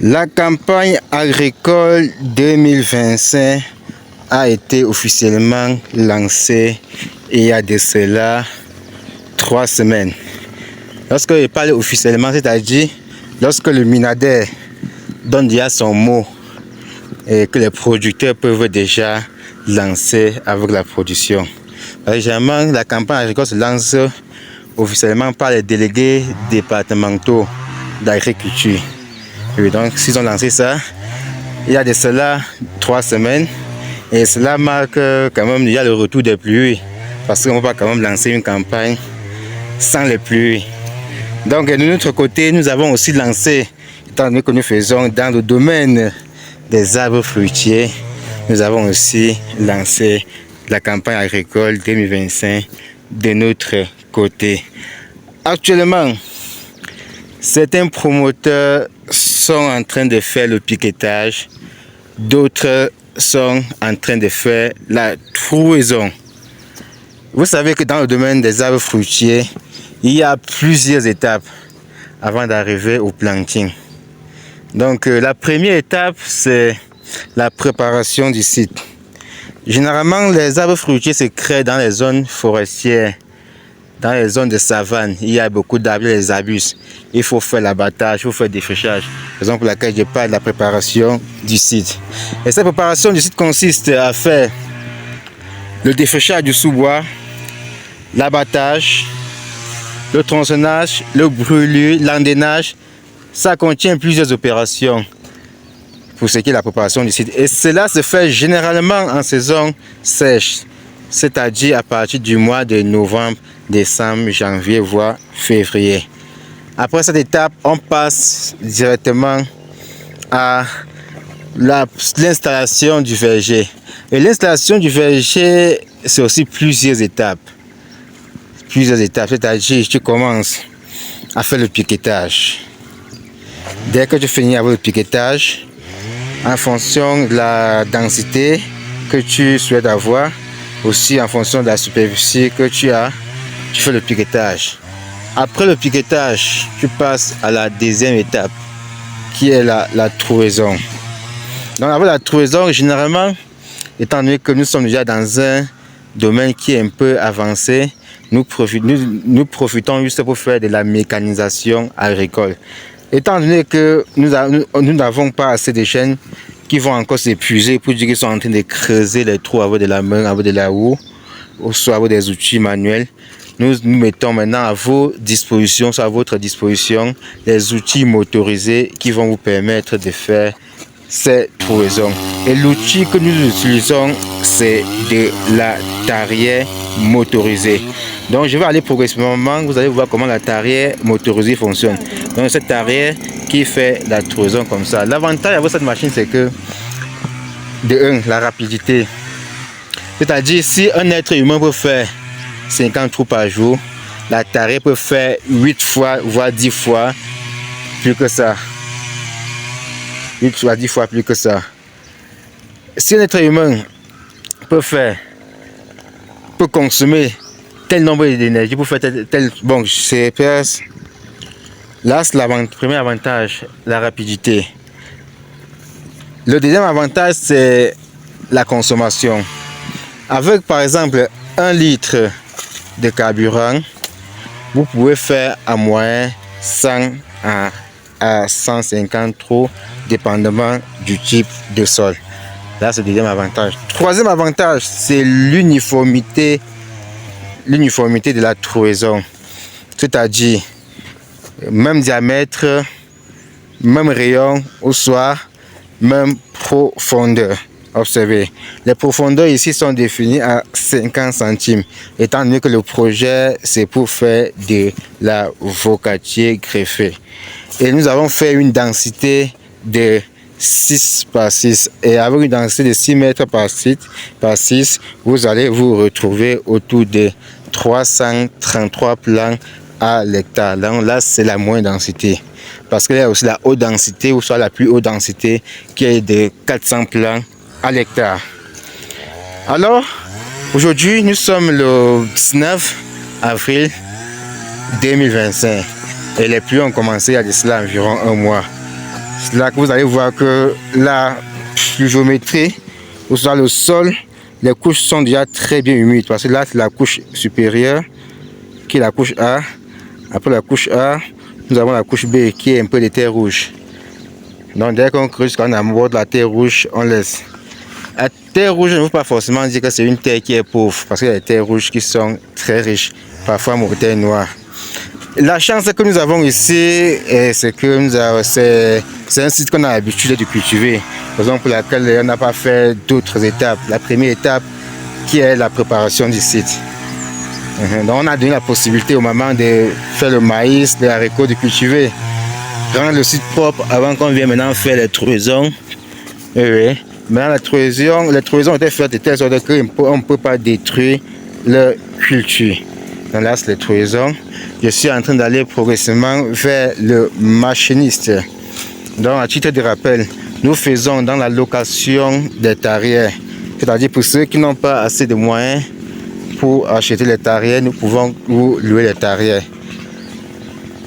La campagne agricole 2025 a été officiellement lancée il y a de cela 3 semaines. Lorsque je parle officiellement, c'est-à-dire lorsque le Minader donne déjà son mot et que les producteurs peuvent déjà lancer avec la production. Généralement, la campagne agricole se lance officiellement par les délégués départementaux d'agriculture. Et donc, s'ils ont lancé ça, il y a de cela 3 semaines, et cela marque quand même déjà le retour des pluies, parce qu'on ne va pas quand même lancer une campagne sans les pluies. Donc, de notre côté, nous avons aussi lancé, étant donné que nous faisons dans le domaine des arbres fruitiers, nous avons aussi lancé la campagne agricole 2025 de notre côté. Actuellement, certains promoteurs sont en train de faire le piquetage, d'autres sont en train de faire la trouaison. Vous savez que dans le domaine des arbres fruitiers, il y a plusieurs étapes avant d'arriver au planting. Donc la première étape, c'est la préparation du site. Généralement, les arbres fruitiers se créent dans les zones forestières, dans les zones de savane. Il y a beaucoup d'arbres, les arbustes. Il faut faire l'abattage, il faut faire le défrichage. Raison pour laquelle je parle de la préparation du site. Et cette préparation du site consiste à faire le défrichage du sous-bois, l'abattage, le tronçonnage, le brûlure, l'endainage. Ça contient plusieurs opérations pour ce qui est la préparation du site. Et cela se fait généralement en saison sèche, c'est-à-dire à partir du mois de novembre, décembre, janvier, voire février. Après cette étape, on passe directement à l'installation du verger. Et l'installation du verger, c'est aussi plusieurs étapes. C'est-à-dire tu commences à faire le piquetage. Dès que tu finis avec le piquetage, en fonction de la densité que tu souhaites avoir, aussi en fonction de la superficie que tu as, tu fais le piquetage. Après le piquetage, tu passes à la deuxième étape, qui est la trouaison. Donc avec la trouaison, généralement, étant donné que nous sommes déjà dans un domaine qui est un peu avancé, nous profitons juste pour faire de la mécanisation agricole. Étant donné que nous n'avons pas assez de chaînes qui vont encore s'épuiser pour dire qu'ils sont en train de creuser les trous avec de la main, avec de la roue, ou soit avec des outils manuels, nous mettons maintenant à votre disposition les outils motorisés qui vont vous permettre de faire ces trouaisons. Et l'outil que nous utilisons, c'est de la tarière motorisée. Donc je vais aller progressivement, vous allez voir comment la tarière motorisée fonctionne. Donc cette tarière qui fait la trouaison comme ça. L'avantage avec cette machine, c'est que de 1, la rapidité. C'est-à-dire si un être humain peut faire 50 trous par jour, la tarière peut faire 8 fois, voire 10 fois plus que ça. 8 fois 10 fois plus que ça. Si un être humain peut consommer tel nombre d'énergie pour faire tel bon, c'est là, c'est le premier avantage, la rapidité. Le deuxième avantage, c'est la consommation. Avec par exemple 1 litre de carburant, vous pouvez faire à moyen 100 à 150 trous, dépendamment du type de sol. Là, c'est le deuxième avantage. Troisième avantage, c'est l'uniformité de la trouaison. C'est-à-dire, même diamètre, même rayon, ou soit même profondeur. Observez, les profondeurs ici sont définies à 50 centimes, étant donné que le projet, c'est pour faire de la vocatier greffée. Et nous avons fait une densité de 6 par 6. Et avec une densité de 6 mètres par 6, vous allez vous retrouver autour de 333 plants à l'hectare. Donc là, c'est la moindre densité. Parce qu'il y a aussi la haute densité, ou soit la plus haute densité, qui est de 400 plants à l'hectare. Alors, aujourd'hui, nous sommes le 19 avril 2025. Et les pluies ont commencé il y a de cela environ 1 mois. là que vous allez voir que la pluviométrie, ou soit le sol, les couches sont déjà très bien humides. Parce que là, c'est la couche supérieure, qui est la couche A. Après la couche A, nous avons la couche B, qui est un peu de terre rouge. Donc dès qu'on creuse, quand on aborde la terre rouge, on laisse. La terre rouge ne veut pas forcément dire que c'est une terre qui est pauvre, parce qu'il y a des terres rouges qui sont très riches, parfois terre noire. La chance que nous avons ici, c'est que c'est un site qu'on a l'habitude de cultiver, raison pour laquelle on n'a pas fait d'autres étapes. La première étape qui est la préparation du site. Donc on a donné la possibilité au moment de faire le maïs, les haricots, de cultiver, rendre le site propre avant qu'on vienne maintenant faire les trouaisons. Oui. Maintenant les trouaisons ont été faites de telle sorte qu'on ne peut pas détruire leur culture. Donc là c'est les trouaisons. Je suis en train d'aller progressivement vers le machiniste. Donc à titre de rappel, nous faisons dans la location des tarières. C'est-à-dire pour ceux qui n'ont pas assez de moyens pour acheter les tarières, nous pouvons vous louer les tarières.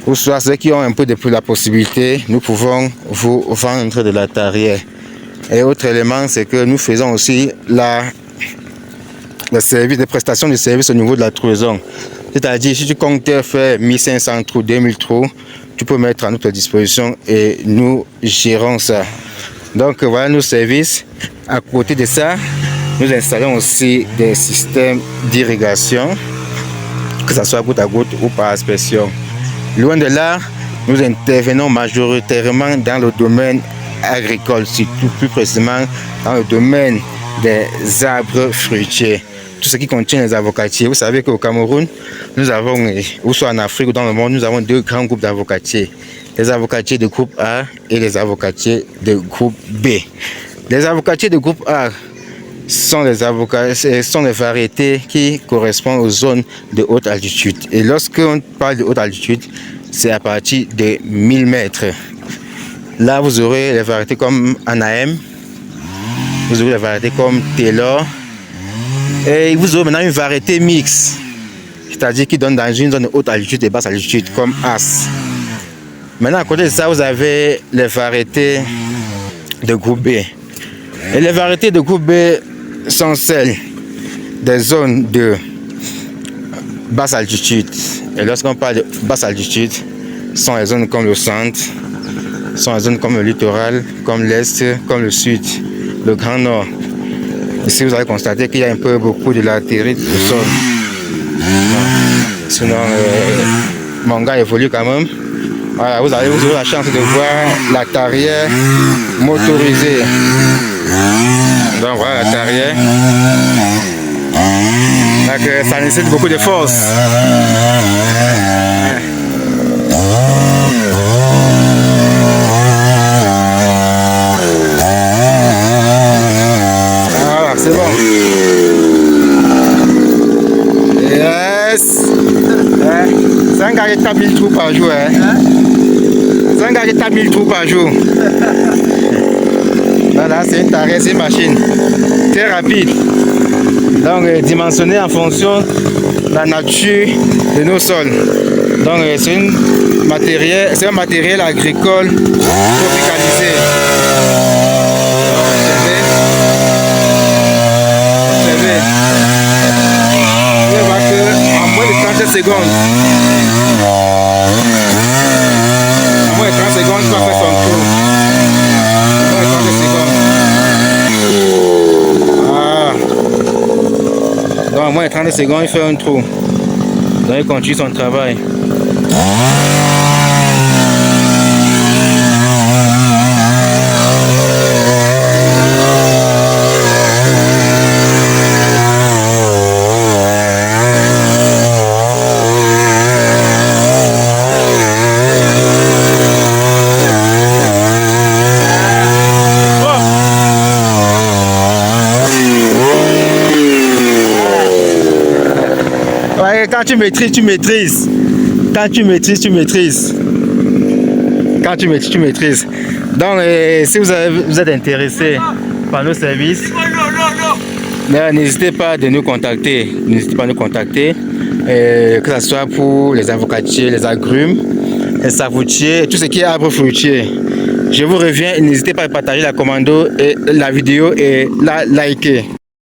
Ou soit ceux qui ont un peu de plus la possibilité, nous pouvons vous vendre de la tarière. Et autre élément, c'est que nous faisons aussi le service, des prestations de service au niveau de la trouaison. C'est-à-dire, si tu comptes faire 1500 trous, 2000 trous, tu peux mettre à notre disposition et nous gérons ça. Donc voilà nos services. À côté de ça, nous installons aussi des systèmes d'irrigation, que ce soit goutte à goutte ou par aspersion. Loin de là, nous intervenons majoritairement dans le domaine agricole, surtout plus précisément dans le domaine des arbres fruitiers. Tout ce qui contient les avocatiers. Vous savez qu'au Cameroun, nous avons, ou soit en Afrique ou dans le monde, nous avons deux grands groupes d'avocatiers. Les avocatiers de groupe A et les avocatiers de groupe B. Les avocatiers de groupe A sont les variétés qui correspondent aux zones de haute altitude. Et lorsqu'on parle de haute altitude, c'est à partir de 1000 mètres. Là, vous aurez les variétés comme Anahem, vous aurez les variétés comme Taylor, et vous aurez maintenant une variété mixte, c'est-à-dire qui donne dans une zone de haute altitude et basse altitude, comme As. Maintenant, à côté de ça, vous avez les variétés de groupe B. Et les variétés de groupe B sont celles des zones de basse altitude. Et lorsqu'on parle de basse altitude, ce sont les zones comme le centre, sont les zones comme le littoral, comme l'est, comme le sud, le grand nord. Ici, vous allez constater qu'il y a un peu beaucoup de latérite au sol. Sinon, mon gars évolue quand même. Voilà, vous aurez la chance de voir la tarière motorisée. Donc voilà la tarière. Donc, ça nécessite beaucoup de force. Voilà, c'est bon. Yes. C'est un gars qui tape 1000 trous par jour. C'est un gars qui tape 1000 trous par jour. Voilà, c'est une tarière, c'est une machine très rapide. Donc dimensionné en fonction de la nature de nos sols. Donc c'est un matériel agricole tropicalisé. Observez. Vous voyez qu'en moins de 30 secondes, en moins de 30 secondes, il va faire son tour. En moins de 30 secondes. Donc, en moins de 30 secondes, il fait un trou. Donc, il continue son travail. Quand tu maîtrises, tu maîtrises. Quand tu maîtrises, tu maîtrises. Quand tu maîtrises, tu maîtrises. Donc, si vous êtes intéressé par nos services, n'hésitez pas à nous contacter. N'hésitez pas à nous contacter. Que ce soit pour les avocatiers, les agrumes, les savoutiers, tout ce qui est arbre fruitier. Je vous reviens et n'hésitez pas à partager la commando et la vidéo et la liker.